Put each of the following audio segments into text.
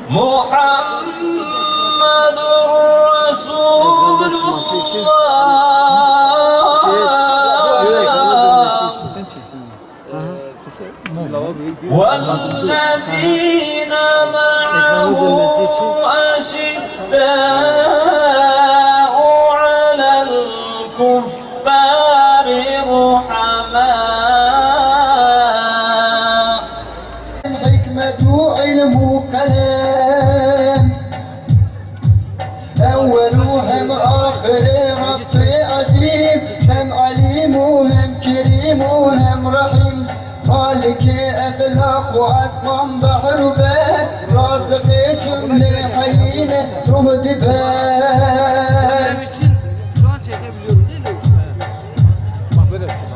Muhammedur Resulullah وَالَّذِينَ مَعَهُ أَشِدَّاءُ عَلَى الْكُفَّارِ رُحَمَاءُ الحكمة علم قلم أول هم آخر رب عظيم هم عليم هم كريم هم رحيم خالق أخلاق وأسمان بحر بر رازق cümle hayine ruh diber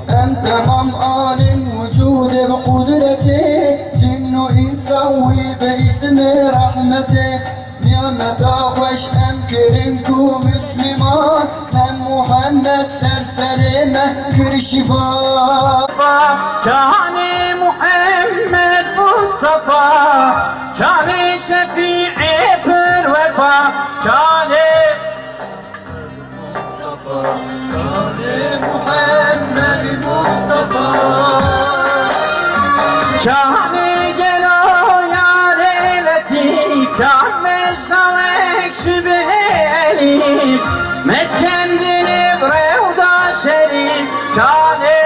Hem tamam alim vücude ve kudreti Cinnu insan ve ismi rahmeti Nimet ağaç hem kerim ku Müslüman Hem Muhammed serserime kır şifa Kâne Muhammed Mustafa Kâne şefii pür vefa Kâne Mustafa Kâne Muhammed Mustafa Kâne gelo yâreleti Kâme şavek şübheli Meskendini brevda şerif Kâne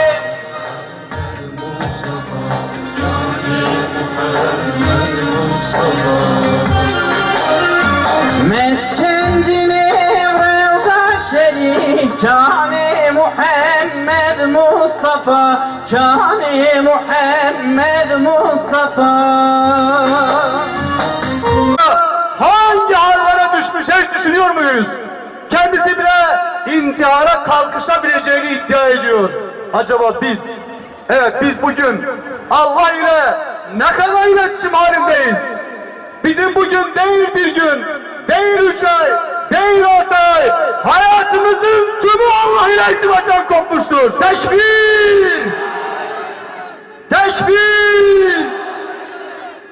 Meskendini revda şerif Kâne Muhammed Mustafa Kâne Muhammed Mustafa Hangi hallere düşmüş hiç düşünüyor muyuz? Kendisi bile intihara kalkışabileceğini iddia ediyor. Acaba biz, evet biz bugün Allah ile ne kadar iletişim halindeyiz? Bizim bugün değil bir gün, değil 3 ay, değil 6 ay, hayatımızın tümü Allah ile irtibattan kopmuştur. Tekbir! Tekbir!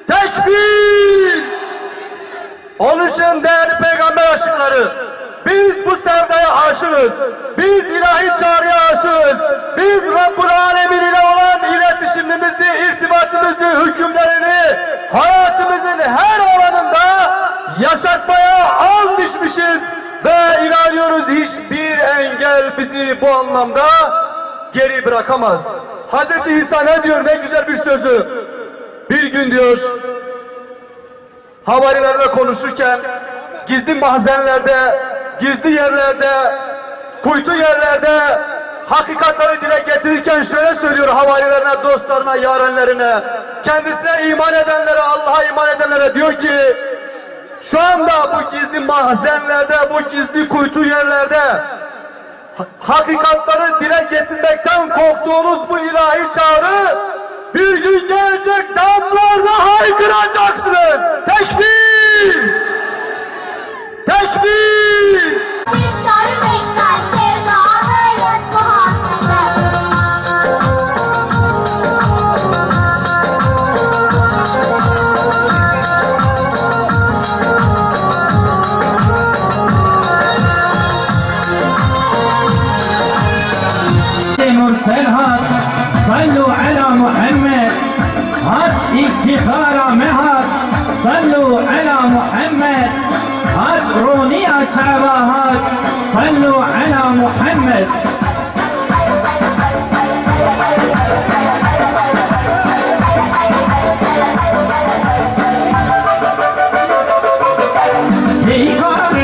Tekbir! Onun için değerli peygamber aşıkları, biz bu sevdaya aşığız, biz ilahi çağrıya aşığız, biz Rabbul Alemin ile olan iletişimimizi, irtibatımızı, hükümlerini hayatımızın her alanında yaşatmaya and içmişiz ve inanıyoruz hiçbir engel bizi bu anlamda geri bırakamaz. Hz. İsa ne diyor, ne güzel bir sözü. Bir gün diyor, havarilerle konuşurken gizli mahzenlerde, gizli yerlerde, kuytu yerlerde hakikatleri dile getirirken şöyle söylüyor havarilerine, dostlarına, yarenlerine, kendisine iman edenlere, Allah'a iman edenlere diyor ki şu anda bu gizli mahzenlerde, bu gizli kuytu yerlerde hakikatleri dile getirmekten korktuğunuz bu ilahi çağrı bir gün gelecek, damlarda haykıracaksınız. Tekbir! Tekbir! Mursel hat Sallu ala Muhammed Hat iftihara mehat Sallu ala Muhammed Hat runiya şabahat Sallu ala Muhammed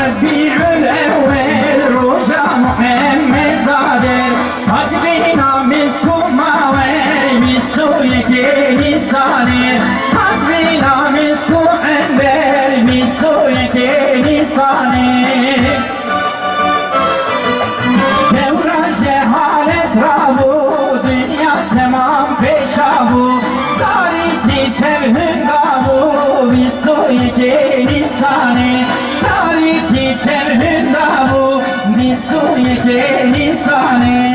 Rabi'ül evvel Roja Muhammed Zader Hat bina miskuma ve miskuyeke nisane Hat bina misku enver miskuyeke nisane Devran cehalet rabu dünya tamam peşabu Tarihi tevhün gabu miskuyeke nisane Tarihi tevhün gabu miskuyeke nisane